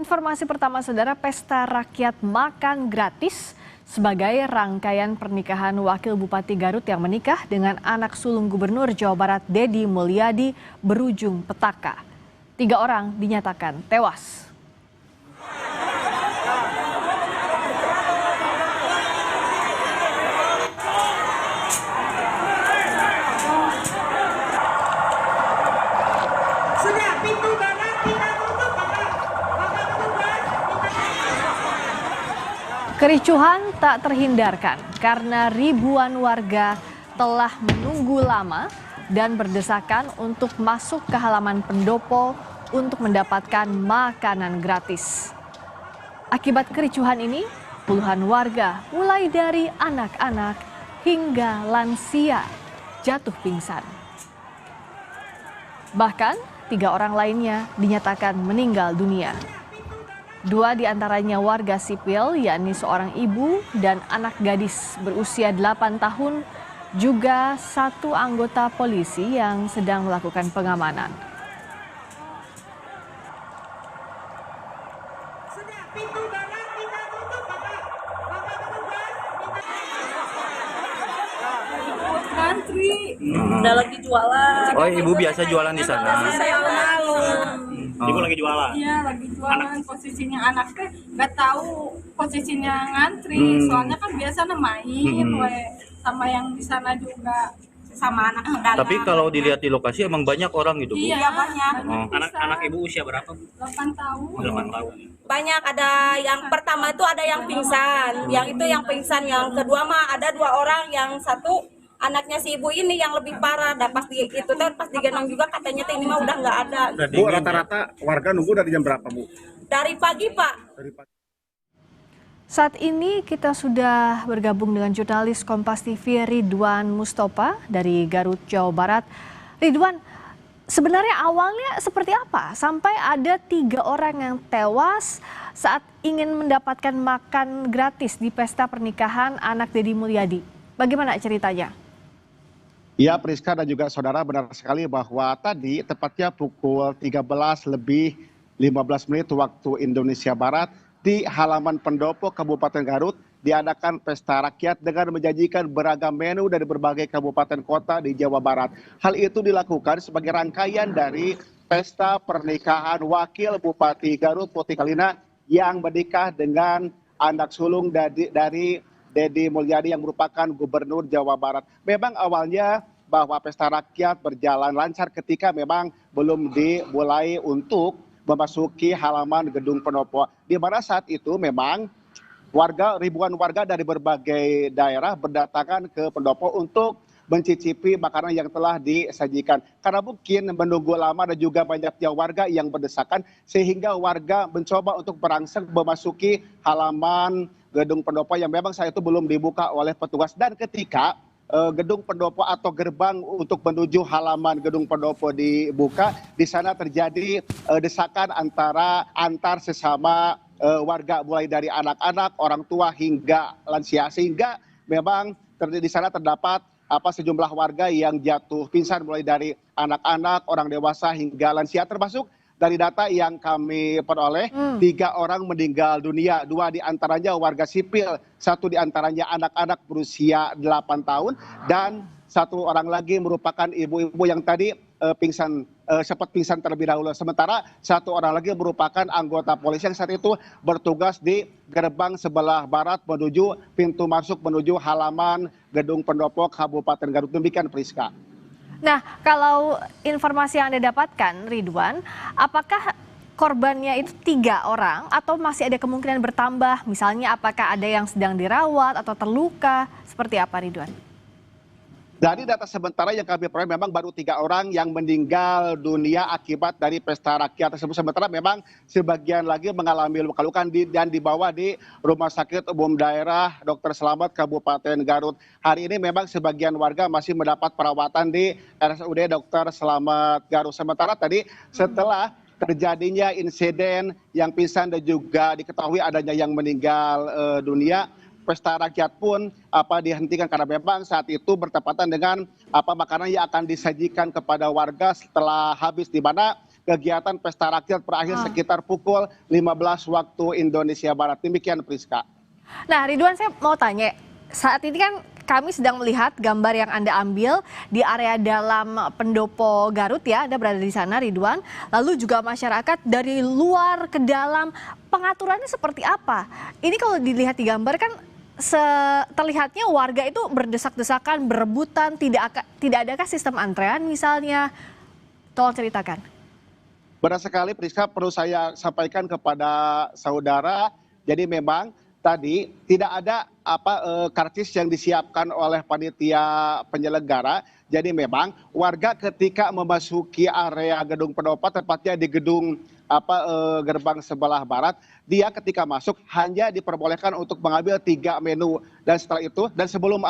Informasi pertama saudara, pesta rakyat makan gratis sebagai rangkaian pernikahan Wakil Bupati Garut yang menikah dengan anak sulung Gubernur Jawa Barat Deddy Mulyadi berujung petaka. 3 orang dinyatakan tewas. Kericuhan tak terhindarkan karena ribuan warga telah menunggu lama dan berdesakan untuk masuk ke halaman pendopo untuk mendapatkan makanan gratis. Akibat kericuhan ini, puluhan warga mulai dari anak-anak hingga lansia jatuh pingsan. Bahkan 3 orang lainnya dinyatakan meninggal dunia. 2 diantaranya warga sipil, yakni seorang ibu dan anak gadis berusia 8 tahun, juga 1 anggota polisi yang sedang melakukan pengamanan. Antri, udah lagi jualan. Oh, ibu biasa jualan di sana? Saya malu. Ibu lagi jualan? Iya, lagi jualan. Posisinya anaknya nggak tahu posisinya ngantri. Soalnya kan biasa main, sama yang di sana juga sama anak dalam. Tapi kalau dilihat di lokasi emang banyak orang gitu, Bu? Iya, banyak. Anak ibu usia berapa? 8 tahun. 8 tahun. Banyak, ada yang pertama itu ada yang pingsan, yang pingsan, yang kedua mah ada 2 orang, yang satu anaknya si ibu ini yang lebih parah. Dan pas digendong juga katanya ini mah udah nggak ada. Bu, rata-rata warga nunggu dari jam berapa, Bu? Dari pagi, Pak. Saat ini kita sudah bergabung dengan jurnalis Kompas TV Ridwan Mustopa dari Garut, Jawa Barat. Ridwan, sebenarnya awalnya seperti apa sampai ada 3 orang yang tewas saat ingin mendapatkan makan gratis di pesta pernikahan anak Deddy Mulyadi? Bagaimana ceritanya? Ya, Priska dan juga saudara, benar sekali bahwa tadi tepatnya pukul 13.15 waktu Indonesia Barat di halaman pendopo Kabupaten Garut diadakan pesta rakyat dengan menjanjikan beragam menu dari berbagai kabupaten kota di Jawa Barat. Hal itu dilakukan sebagai rangkaian dari pesta pernikahan Wakil Bupati Garut Putih Kalina yang menikah dengan anak sulung dari Deddy Mulyadi yang merupakan Gubernur Jawa Barat. Memang awalnya bahwa pesta rakyat berjalan lancar ketika memang belum dimulai untuk memasuki halaman gedung pendopo. Di mana saat itu memang ribuan warga dari berbagai daerah berdatangan ke pendopo untuk mencicipi makanan yang telah disajikan. Karena mungkin menunggu lama dan juga banyaknya warga yang berdesakan sehingga warga mencoba untuk berangsek memasuki halaman gedung pendopo yang memang saat itu belum dibuka oleh petugas. Dan ketika gedung pendopo atau gerbang untuk menuju halaman gedung pendopo dibuka, di sana terjadi desakan antar sesama warga, mulai dari anak-anak, orang tua hingga lansia, sehingga memang di sana terdapat sejumlah warga yang jatuh pingsan, mulai dari anak-anak, orang dewasa hingga lansia, termasuk dari data yang kami peroleh 3 orang meninggal dunia, 2 diantaranya warga sipil, 1 diantaranya anak-anak berusia 8 tahun, dan 1 orang lagi merupakan ibu-ibu yang tadi sempat pingsan terlebih dahulu. Sementara 1 orang lagi merupakan anggota polisi yang saat itu bertugas di gerbang sebelah barat menuju pintu masuk menuju halaman gedung pendopo Kabupaten Garut. Demikian, Priska. Nah, kalau informasi yang Anda dapatkan, Ridwan, apakah korbannya itu 3 orang atau masih ada kemungkinan bertambah? Misalnya apakah ada yang sedang dirawat atau terluka? Seperti apa, Ridwan? Dari data sementara yang kami peroleh memang baru 3 orang yang meninggal dunia akibat dari pesta rakyat tersebut. Sementara memang sebagian lagi mengalami luka-luka dan dibawa di Rumah Sakit Umum Daerah Dr. Slamet Kabupaten Garut. Hari ini memang sebagian warga masih mendapat perawatan di RSUD Dr. Slamet Garut. Sementara tadi setelah terjadinya insiden yang pingsan dan juga diketahui adanya yang meninggal dunia, pesta rakyat pun dihentikan karena memang saat itu bertepatan dengan makanan yang akan disajikan kepada warga setelah habis, di mana kegiatan pesta rakyat berakhir sekitar pukul 15 waktu Indonesia Barat. Demikian Priska. Nah, Ridwan, saya mau tanya, saat ini kan kami sedang melihat gambar yang Anda ambil di area dalam pendopo Garut ya, Anda berada di sana Ridwan, lalu juga masyarakat dari luar ke dalam, pengaturannya seperti apa? Ini kalau dilihat di gambar kan terlihatnya warga itu berdesak-desakan, berebutan, tidak adakah sistem antrean misalnya? Tolong ceritakan. Benar sekali Priska, perlu saya sampaikan kepada saudara, jadi memang tadi tidak ada karcis yang disiapkan oleh panitia penyelenggara. Jadi memang warga ketika memasuki area gedung pendopo, tepatnya di gedung gerbang sebelah barat, dia ketika masuk hanya diperbolehkan untuk mengambil 3 menu, dan setelah itu dan sebelum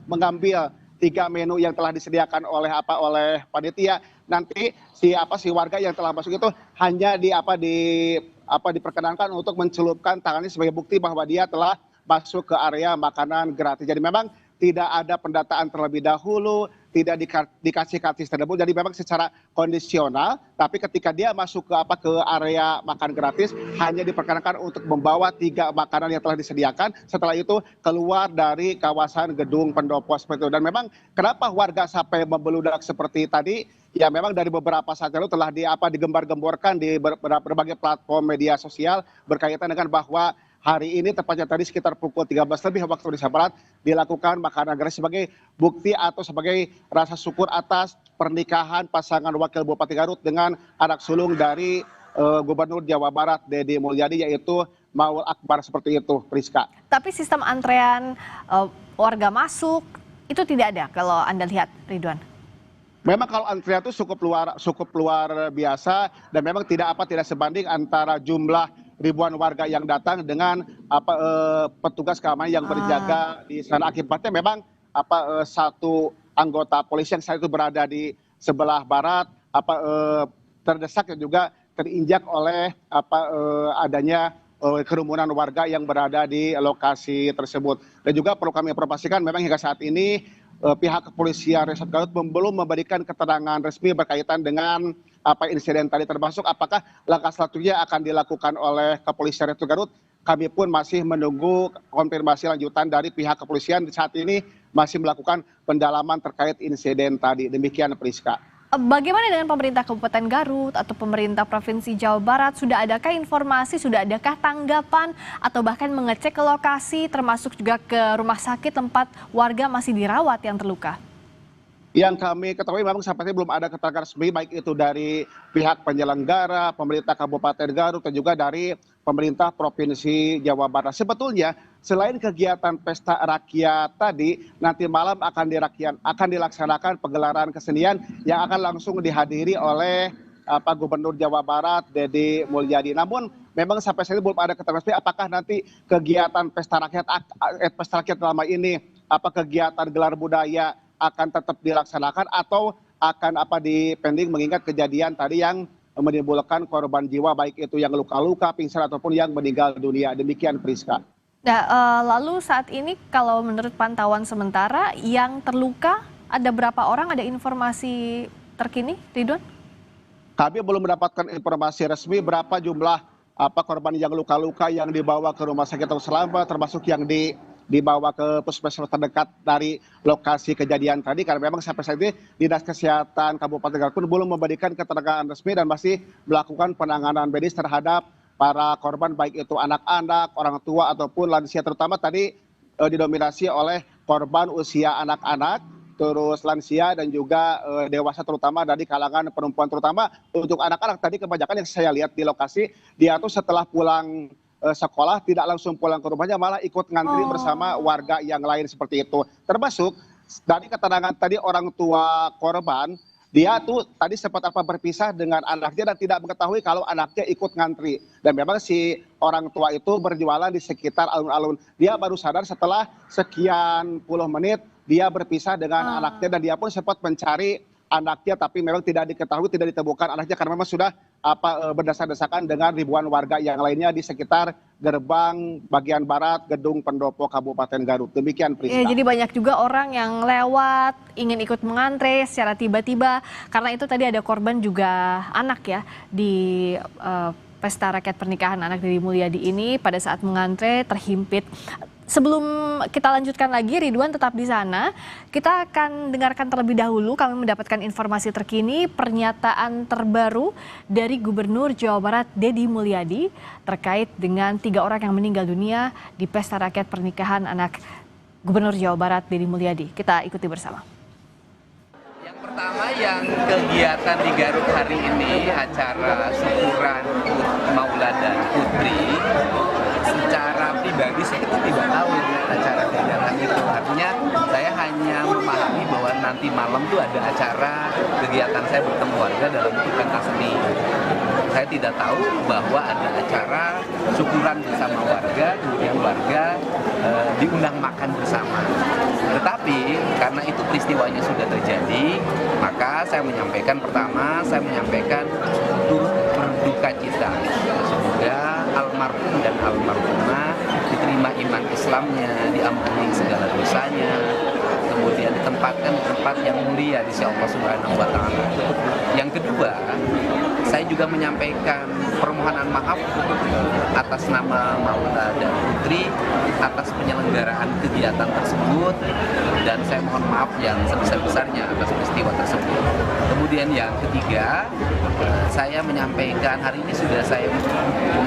mengambil 3 menu yang telah disediakan oleh panitia, nanti si warga yang telah masuk itu hanya diperkenankan untuk mencelupkan tangannya sebagai bukti bahwa dia telah masuk ke area makanan gratis. Jadi memang tidak ada pendataan terlebih dahulu, tidak dikasih karcis tersebut. Jadi memang secara kondisional, tapi ketika dia masuk ke area makan gratis hanya diperkenankan untuk membawa 3 makanan yang telah disediakan. Setelah itu keluar dari kawasan gedung pendopo seperti itu. Dan memang kenapa warga sampai membeludak seperti tadi? Ya memang dari beberapa saat lalu telah digembar-gemborkan di berbagai platform media sosial berkaitan dengan bahwa hari ini tepatnya tadi sekitar pukul 13 lebih waktu Indonesia Barat dilakukan makanan gratis sebagai bukti atau sebagai rasa syukur atas pernikahan pasangan Wakil Bupati Garut dengan anak sulung dari Gubernur Jawa Barat Deddy Mulyadi, yaitu Maul Akbar, seperti itu Priska. Tapi sistem antrean warga masuk itu tidak ada kalau Anda lihat Ridwan? Memang kalau antrian itu cukup luar biasa, dan memang tidak sebanding antara jumlah ribuan warga yang datang dengan petugas keamanan yang berjaga di sana. Akibatnya memang satu anggota polisi yang saat itu berada di sebelah barat terdesak dan juga terinjak oleh adanya kerumunan warga yang berada di lokasi tersebut. Dan juga perlu kami informasikan memang hingga saat ini pihak kepolisian Resort Garut belum memberikan keterangan resmi berkaitan dengan insiden tadi, termasuk apakah langkah selanjutnya akan dilakukan oleh kepolisian Resort Garut. Kami pun masih menunggu konfirmasi lanjutan dari pihak kepolisian. Saat ini masih melakukan pendalaman terkait insiden tadi. Demikian Priska. Bagaimana dengan pemerintah Kabupaten Garut atau pemerintah Provinsi Jawa Barat? Sudah adakah informasi, sudah adakah tanggapan atau bahkan mengecek ke lokasi termasuk juga ke rumah sakit tempat warga masih dirawat yang terluka? Yang kami ketahui memang sampai ini belum ada keterangan resmi, baik itu dari pihak penyelenggara, pemerintah Kabupaten Garut, dan juga dari pemerintah Provinsi Jawa Barat. Sebetulnya selain kegiatan pesta rakyat tadi, nanti malam akan dilaksanakan pegelaran kesenian yang akan langsung dihadiri oleh Gubernur Jawa Barat Deddy Mulyadi. Namun memang sampai saat ini belum ada keterangan resmi apakah nanti kegiatan pesta rakyat selama ini kegiatan gelar budaya akan tetap dilaksanakan atau akan dipending mengingat kejadian tadi yang menimbulkan korban jiwa, baik itu yang luka-luka, pingsan ataupun yang meninggal dunia. Demikian Priska. Nah, lalu saat ini kalau menurut pantauan sementara yang terluka ada berapa orang? Ada informasi terkini, Ridwan? Kami belum mendapatkan informasi resmi berapa jumlah korban yang luka-luka yang dibawa ke rumah sakit atau selamat, termasuk yang dibawa ke puskesmas terdekat dari lokasi kejadian tadi, karena memang sampai saat ini Dinas Kesehatan Kabupaten Garut pun belum memberikan keterangan resmi dan masih melakukan penanganan medis terhadap para korban, baik itu anak-anak, orang tua ataupun lansia, terutama tadi didominasi oleh korban usia anak-anak, terus lansia dan juga dewasa, terutama dari kalangan perempuan. Terutama untuk anak-anak tadi kebanyakan yang saya lihat di lokasi, dia tuh setelah pulang sekolah tidak langsung pulang ke rumahnya, malah ikut ngantri bersama warga yang lain seperti itu. Termasuk dari keterangan tadi orang tua korban, dia tuh tadi sempat berpisah dengan anaknya dan tidak mengetahui kalau anaknya ikut ngantri. Dan memang si orang tua itu berjualan di sekitar alun-alun. Dia baru sadar setelah sekian puluh menit dia berpisah dengan anaknya, dan dia pun sempat mencari anaknya, tapi memang tidak diketahui, tidak ditemukan anaknya karena memang sudah berdesak-desakan dengan ribuan warga yang lainnya di sekitar gerbang bagian barat Gedung Pendopo Kabupaten Garut. Demikian Ya, Priska. jadi banyak juga orang yang lewat ingin ikut mengantre secara tiba-tiba karena itu tadi ada korban juga anak ya di pesta rakyat pernikahan anak Deddy Mulyadi ini pada saat mengantre terhimpit. Sebelum kita lanjutkan lagi, Ridwan tetap di sana. Kita akan dengarkan terlebih dahulu, kami mendapatkan informasi terkini, pernyataan terbaru dari Gubernur Jawa Barat Deddy Mulyadi terkait dengan 3 orang yang meninggal dunia di pesta rakyat pernikahan anak Gubernur Jawa Barat Deddy Mulyadi. Kita ikuti bersama. Yang pertama, yang kegiatan di Garut hari ini, acara syukuran Maulana Putri, secara pribadi saya itu tidak tahu acara kegiatan itu. Artinya saya hanya memahami bahwa nanti malam itu ada acara kegiatan saya bertemu warga dalam bentuk pentas seni. Saya tidak tahu bahwa ada acara syukuran bersama warga, kemudian warga diundang makan bersama. Tetapi karena itu peristiwanya sudah terjadi, maka saya menyampaikan pertama, saya menyampaikan turut berduka cita. Semoga almarhum dan almarhumah diterima iman Islamnya, diampuni segala dosanya, kemudian ditempatkan di tempat yang mulia di sisi Allah Subhanahu wa Ta'ala. Yang kedua, saya juga menyampaikan permohonan maaf atas nama Maulana dan Putri atas penyelenggaraan kegiatan tersebut, dan saya mohon maaf yang sebesar-besarnya atas peristiwa tersebut. Kemudian yang ketiga, saya menyampaikan hari ini sudah saya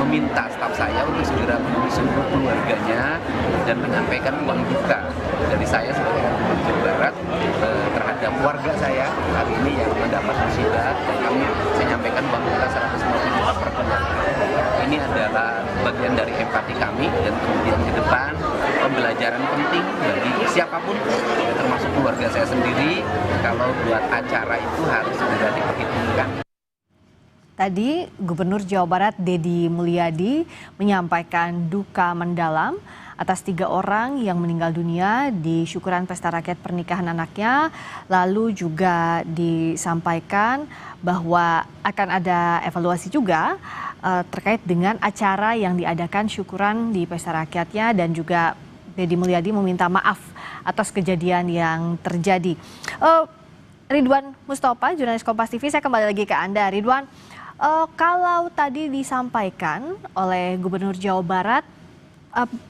meminta staf saya untuk segera menemui seluruh keluarganya dan menyampaikan uang duka dari saya sebagai Gubernur Jawa Barat terhadap warga saya hari ini yang mendapat musibah, dan kami saya nyampaikan uang duka 150 juta per keluarga. Ini adalah bagian dari empati kami, dan kemudian ke depan pembelajaran penting bagi siapapun, termasuk keluarga saya sendiri, kalau buat acara itu harus segera diperhitungkan. Tadi Gubernur Jawa Barat Deddy Mulyadi menyampaikan duka mendalam atas 3 orang yang meninggal dunia di syukuran pesta rakyat pernikahan anaknya. Lalu juga disampaikan bahwa akan ada evaluasi juga terkait dengan acara yang diadakan syukuran di pesta rakyatnya, dan juga Deddy Mulyadi meminta maaf atas kejadian yang terjadi. Ridwan Mustopa, jurnalis Kompas TV, saya kembali lagi ke Anda. Ridwan, kalau tadi disampaikan oleh Gubernur Jawa Barat,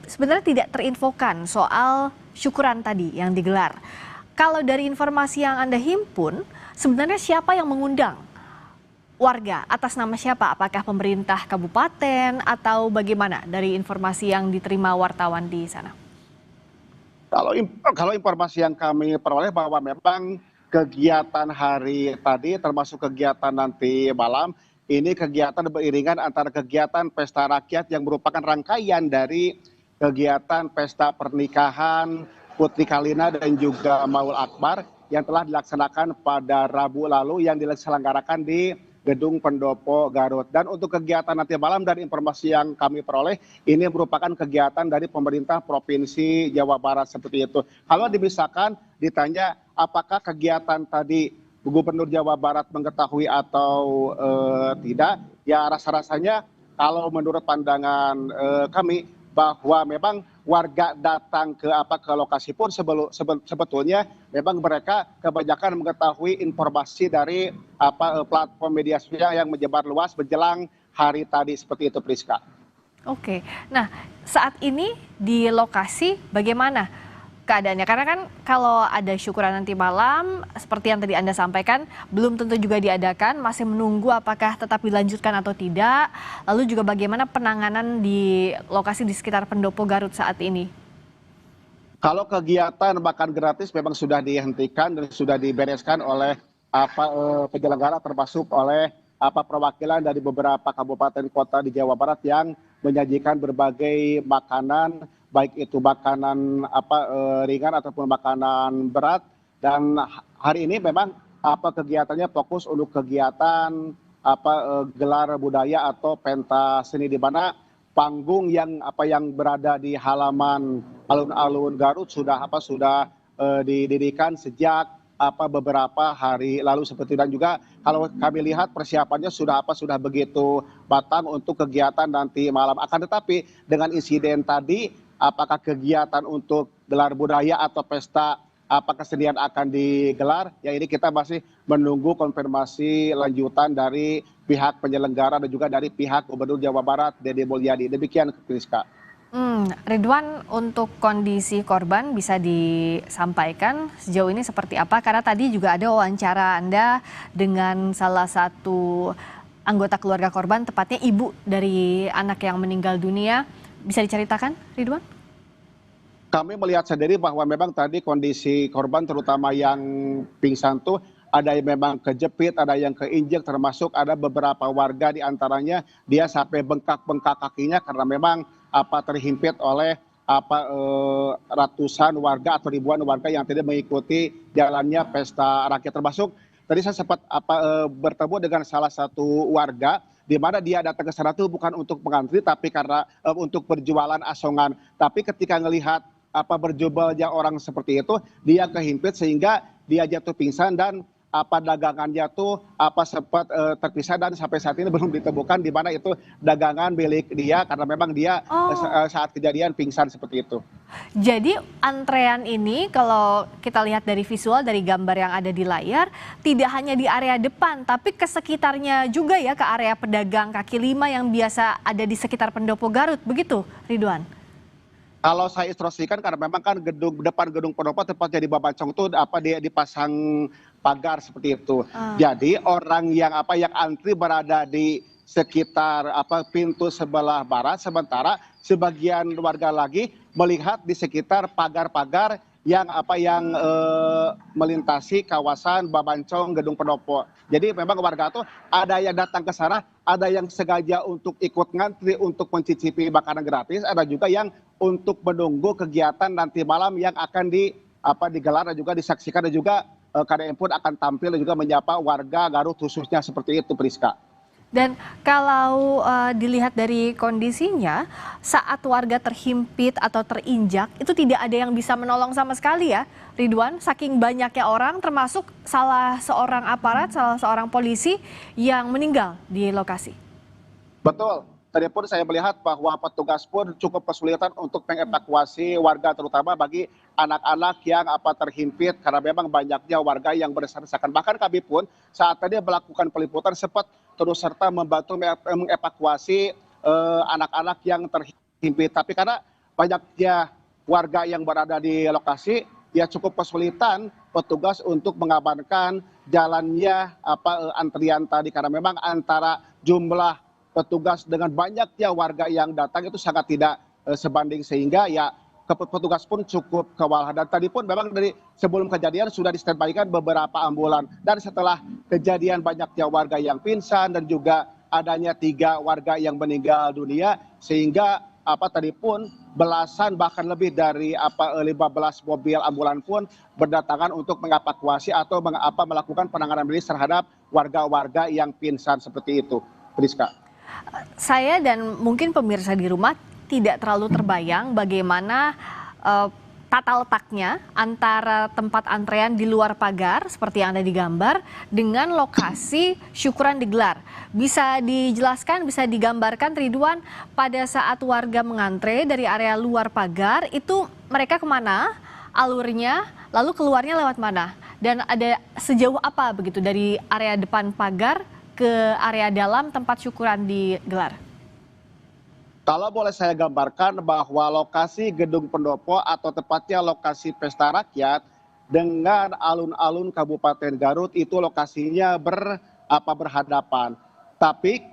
sebenarnya tidak terinfokan soal syukuran tadi yang digelar. Kalau dari informasi yang Anda himpun, sebenarnya siapa yang mengundang warga? Atas nama siapa? Apakah pemerintah kabupaten atau bagaimana dari informasi yang diterima wartawan di sana? Kalau informasi yang kami peroleh bahwa memang kegiatan hari tadi termasuk kegiatan nanti malam, ini kegiatan beriringan antara kegiatan pesta rakyat yang merupakan rangkaian dari kegiatan pesta pernikahan Putri Kalina dan juga Maul Akbar yang telah dilaksanakan pada Rabu lalu yang diselenggarakan di Gedung Pendopo Garut. Dan untuk kegiatan nanti malam, dari informasi yang kami peroleh, ini merupakan kegiatan dari pemerintah Provinsi Jawa Barat seperti itu. Kalau misalkan ditanya apakah kegiatan tadi Gubernur Jawa Barat mengetahui atau tidak, ya rasa-rasanya kalau menurut pandangan kami bahwa memang warga datang ke lokasi pun sebetulnya memang mereka kebanyakan mengetahui informasi dari platform media sosial yang menyebar luas menjelang hari tadi seperti itu, Priska. Oke, nah saat ini di lokasi bagaimana keadaannya? Karena kan kalau ada syukuran nanti malam, seperti yang tadi Anda sampaikan, belum tentu juga diadakan, masih menunggu apakah tetap dilanjutkan atau tidak. Lalu juga bagaimana penanganan di lokasi di sekitar Pendopo Garut saat ini? Kalau kegiatan makan gratis memang sudah dihentikan dan sudah dibereskan oleh penyelenggara, termasuk oleh perwakilan dari beberapa kabupaten kota di Jawa Barat yang menyajikan berbagai makanan, baik itu makanan ringan ataupun makanan berat. Dan hari ini memang kegiatannya fokus untuk kegiatan gelar budaya atau pentas seni, di mana panggung yang berada di halaman alun-alun Garut sudah didirikan sejak beberapa hari lalu seperti, dan juga kalau kami lihat persiapannya sudah begitu matang untuk kegiatan nanti malam. Akan tetapi dengan insiden tadi, apakah kegiatan untuk gelar budaya atau pesta kesenian akan digelar, ya ini kita masih menunggu konfirmasi lanjutan dari pihak penyelenggara dan juga dari pihak Gubernur Jawa Barat Dede Mulyadi. Demikian, Priska. Ridwan, untuk kondisi korban bisa disampaikan sejauh ini seperti apa? Karena tadi juga ada wawancara Anda dengan salah satu anggota keluarga korban, tepatnya ibu dari anak yang meninggal dunia. Bisa diceritakan, Ridwan? Kami melihat sendiri bahwa memang tadi kondisi korban, terutama yang pingsan tuh, ada yang memang kejepit, ada yang keinjek, termasuk ada beberapa warga di antaranya dia sampai bengkak-bengkak kakinya karena memang terhimpit oleh ratusan warga atau ribuan warga yang tidak mengikuti jalannya pesta rakyat. Termasuk tadi saya sempat bertemu dengan salah satu warga di mana dia datang ke sana itu bukan untuk mengantri tapi karena untuk berjualan asongan. Tapi ketika melihat berjubalnya orang seperti itu, dia kehimpit sehingga dia jatuh pingsan dan dagangannya tuh sempat terpisah dan sampai saat ini belum ditemukan di mana itu dagangan milik dia karena memang dia saat kejadian pingsan seperti itu. Jadi antrean ini kalau kita lihat dari visual, dari gambar yang ada di layar, tidak hanya di area depan tapi ke sekitarnya juga ya, ke area pedagang kaki lima yang biasa ada di sekitar Pendopo Garut, begitu Ridwan? Kalau saya instruksikan karena memang kan depan gedung Pendopo tepatnya di Babancong itu dia dipasang pagar seperti itu. Jadi orang yang antri berada di sekitar pintu sebelah barat, sementara sebagian warga lagi melihat di sekitar pagar-pagar yang melintasi kawasan Babancong gedung Pendopo. Jadi memang warga tuh ada yang datang ke sana, ada yang sengaja untuk ikut ngantri untuk mencicipi makanan gratis, ada juga yang untuk menunggu kegiatan nanti malam yang akan digelar dan juga disaksikan, dan juga KDM pun akan tampil dan juga menyapa warga Garut khususnya seperti itu, Priska. Dan kalau dilihat dari kondisinya, saat warga terhimpit atau terinjak, itu tidak ada yang bisa menolong sama sekali ya, Ridwan? Saking banyaknya orang, termasuk salah seorang aparat, salah seorang polisi yang meninggal di lokasi. Betul. Tadi pun saya melihat bahwa petugas pun cukup kesulitan untuk mengevakuasi warga, terutama bagi anak-anak yang terhimpit karena memang banyaknya warga yang berdesak-desakan. Bahkan kami pun saat tadi melakukan peliputan sempat terus serta membantu mengevakuasi anak-anak yang terhimpit. Tapi karena banyaknya warga yang berada di lokasi, ya cukup kesulitan petugas untuk mengamankan jalannya antrian tadi karena memang antara jumlah petugas dengan banyaknya warga yang datang itu sangat tidak sebanding, sehingga ya petugas pun cukup kewalahan. Dan tadi pun memang dari sebelum kejadian sudah di-standby-kan beberapa ambulan, dan setelah kejadian banyaknya warga yang pingsan dan juga adanya 3 warga yang meninggal dunia, sehingga tadi pun belasan bahkan lebih dari 15 mobil ambulan pun berdatangan untuk mengevakuasi atau melakukan penanganan medis terhadap warga-warga yang pingsan seperti itu, Priska. Saya dan mungkin pemirsa di rumah tidak terlalu terbayang bagaimana tata letaknya antara tempat antrean di luar pagar seperti yang ada di gambar dengan lokasi syukuran digelar. Bisa dijelaskan, bisa digambarkan Ridwan, pada saat warga mengantre dari area luar pagar itu mereka kemana, alurnya, lalu keluarnya lewat mana? Dan ada sejauh apa begitu dari area depan pagar ke area dalam tempat syukuran digelar? Kalau boleh saya gambarkan bahwa lokasi gedung Pendopo atau tepatnya lokasi pesta rakyat dengan alun-alun Kabupaten Garut itu lokasinya berhadapan. Tapi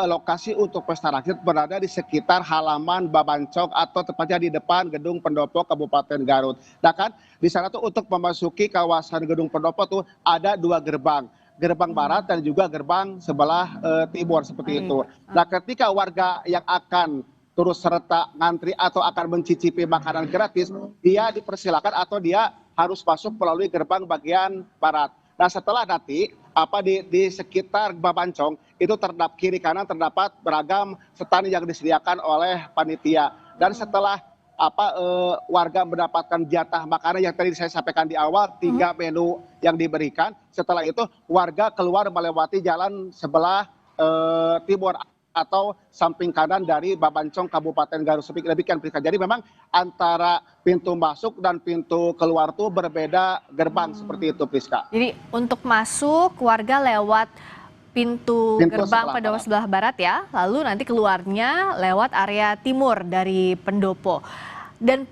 lokasi untuk pesta rakyat berada di sekitar halaman Babancong atau tepatnya di depan gedung Pendopo Kabupaten Garut. Nah kan di sana tuh untuk memasuki kawasan gedung Pendopo tuh ada 2 gerbang. Gerbang barat dan juga gerbang sebelah timur seperti itu. Nah ketika warga yang akan turut serta ngantri atau akan mencicipi makanan gratis, dia dipersilakan atau dia harus masuk melalui gerbang bagian barat. Nah setelah nanti di sekitar Babancong itu terdapat kiri kanan terdapat beragam stand yang disediakan oleh panitia. Dan setelah warga mendapatkan jatah makanan yang tadi saya sampaikan di awal, 3 menu yang diberikan. Setelah itu warga keluar melewati jalan sebelah timur atau samping kanan dari Babancong Kabupaten Garut. Demikian Priska. Jadi memang antara pintu masuk dan pintu keluar tuh berbeda gerbang seperti itu Priska. Jadi untuk masuk warga lewat pintu gerbang Pendopo sebelah barat ya, lalu nanti keluarnya lewat area timur dari Pendopo. Dan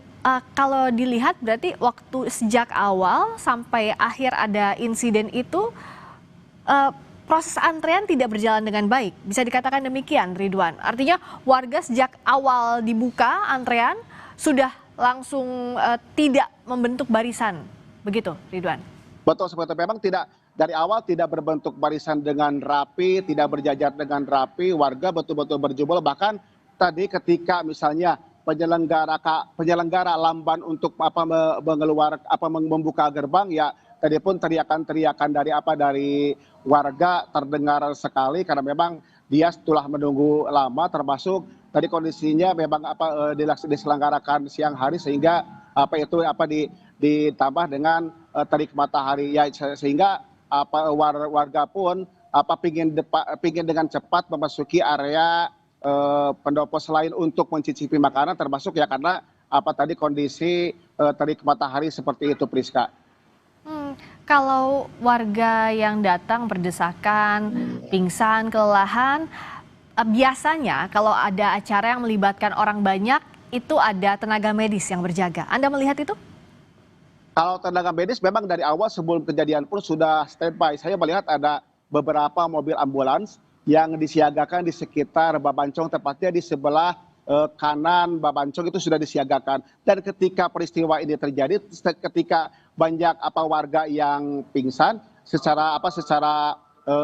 kalau dilihat berarti waktu sejak awal sampai akhir ada insiden itu proses antrean tidak berjalan dengan baik. Bisa dikatakan demikian, Ridwan. Artinya warga sejak awal dibuka antrean sudah langsung tidak membentuk barisan. Begitu, Ridwan? Betul, seperti memang tidak dari awal tidak berbentuk barisan dengan rapi, tidak berjajar dengan rapi, warga betul-betul berjubel. Bahkan tadi ketika misalnya penyelenggara lamban untuk membuka gerbang, ya tadi pun teriakan-teriakan dari warga terdengar sekali karena memang dia setelah menunggu lama, termasuk tadi kondisinya memang diselenggarakan siang hari sehingga ditambah dengan terik matahari, ya sehingga warga pun pingin dengan cepat memasuki area pendopo selain untuk mencicipi makanan, termasuk ya karena tadi kondisi terik matahari seperti itu Priska. Kalau warga yang datang berdesakan, pingsan, kelelahan, biasanya kalau ada acara yang melibatkan orang banyak itu ada tenaga medis yang berjaga. Anda melihat itu? Kalau tenaga medis memang dari awal sebelum kejadian pun sudah standby. Saya melihat ada beberapa mobil ambulans yang disiagakan di sekitar Babancong, tepatnya di sebelah kanan Babancong itu sudah disiagakan. Dan ketika peristiwa ini terjadi, ketika banyak warga yang pingsan, secara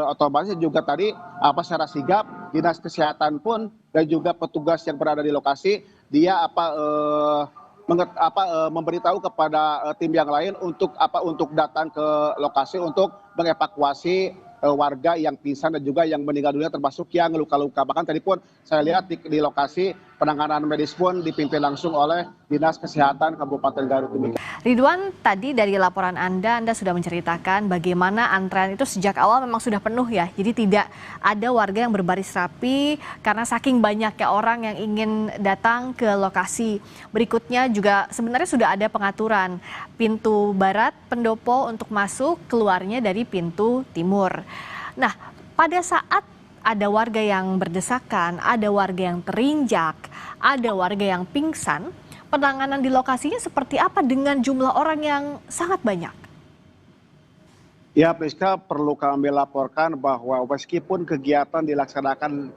otomatis juga tadi secara sigap dinas kesehatan pun dan juga petugas yang berada di lokasi dia memberitahu kepada tim yang lain untuk datang ke lokasi untuk mengevakuasi warga yang pingsan dan juga yang meninggal dunia, termasuk yang luka-luka. Bahkan tadi pun saya lihat di lokasi penanganan medis pun dipimpin langsung oleh Dinas Kesehatan Kabupaten Garut. Ridwan, tadi dari laporan Anda sudah menceritakan bagaimana antrean itu sejak awal memang sudah penuh ya. Jadi tidak ada warga yang berbaris rapi karena saking banyaknya orang yang ingin datang ke lokasi. Berikutnya juga sebenarnya sudah ada pengaturan pintu barat Pendopo untuk masuk, keluarnya dari pintu timur. Nah, pada saat ada warga yang berdesakan, ada warga yang terinjak, ada warga yang pingsan, penanganan di lokasinya seperti apa dengan jumlah orang yang sangat banyak? Ya, Priska, perlu kami laporkan bahwa meskipun kegiatan dilaksanakan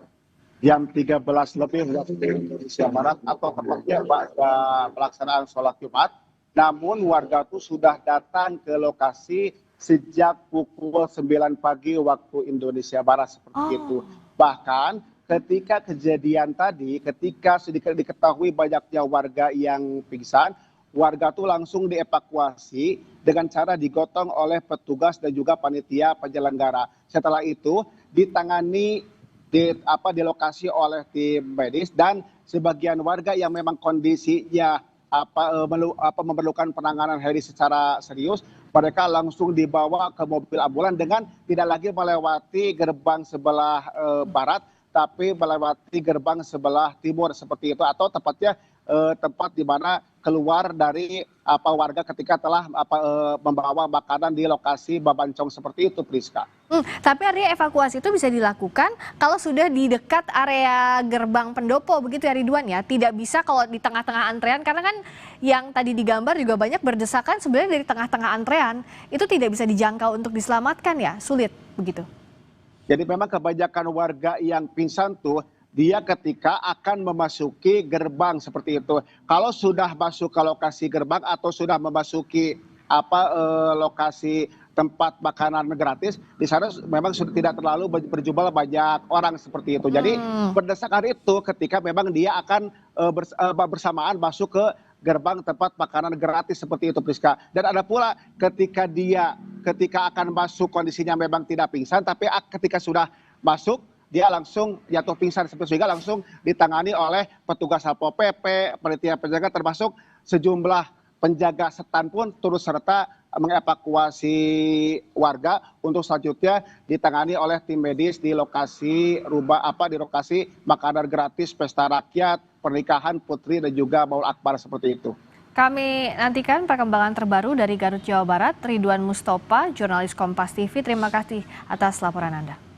jam 13 lebih waktu Indonesia Barat atau tepatnya pada pelaksanaan sholat Jumat, namun warga itu sudah datang ke lokasi sejak pukul 9 pagi waktu Indonesia Barat seperti itu. Bahkan ketika kejadian tadi, ketika sudah diketahui banyaknya warga yang pingsan, warga itu langsung dievakuasi dengan cara digotong oleh petugas dan juga panitia penyelenggara. Setelah itu ditangani di lokasi oleh tim medis dan sebagian warga yang memang kondisinya memerlukan penanganan medis secara serius, mereka langsung dibawa ke mobil ambulan dengan tidak lagi melewati gerbang sebelah barat, tapi melewati gerbang sebelah timur seperti itu, atau tepatnya tempat di mana keluar dari warga ketika telah membawa makanan di lokasi Babancong seperti itu, Priska. Tapi artinya evakuasi itu bisa dilakukan kalau sudah di dekat area gerbang Pendopo, begitu ya Ridwan ya? Tidak bisa kalau di tengah-tengah antrean, karena kan yang tadi digambar juga banyak berdesakan sebenarnya dari tengah-tengah antrean, itu tidak bisa dijangkau untuk diselamatkan ya? Sulit begitu? Jadi memang kebanyakan warga yang pingsan tuh, dia ketika akan memasuki gerbang seperti itu. Kalau sudah masuk ke lokasi gerbang atau sudah memasuki lokasi tempat makanan gratis, di sana memang sudah tidak terlalu berjumlah banyak orang seperti itu. Jadi berdasarkan itu ketika memang dia akan bersamaan masuk ke gerbang tempat makanan gratis seperti itu, Priska. Dan ada pula ketika akan masuk kondisinya memang tidak pingsan, tapi ketika sudah masuk dia langsung jatuh pingsan sehingga langsung ditangani oleh petugas Satpol PP, panitia penjaga termasuk sejumlah penjaga setan pun turut serta mengevakuasi warga untuk selanjutnya ditangani oleh tim medis di lokasi di lokasi makanan gratis pesta rakyat, pernikahan putri dan juga Maul Akbar seperti itu. Kami nantikan perkembangan terbaru dari Garut, Jawa Barat. Ridwan Mustopa, jurnalis Kompas TV, terima kasih atas laporan Anda.